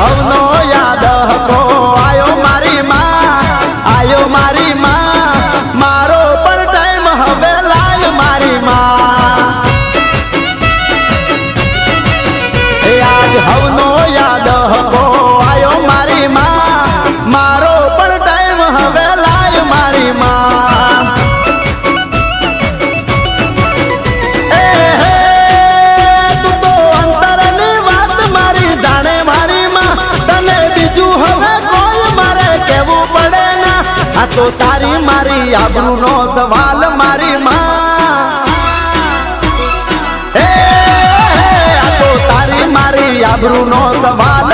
હવનો યાદ હકો આયો મારી માં મારો પણ ટાઈમ હવે લાય મારી માં આજ હવનો યાદ હકો આયો મારી માં મારો પણ ટાઈમ હવે લાય મારી માં તું તો અંતરની વાત મારી જાણે મારી માં તને બીજું હવે કોઈ મારે કેવું પડે ના આ તો તારી મારી આબરૂનો સવાલ મારી માં આબરૂનો સવાલ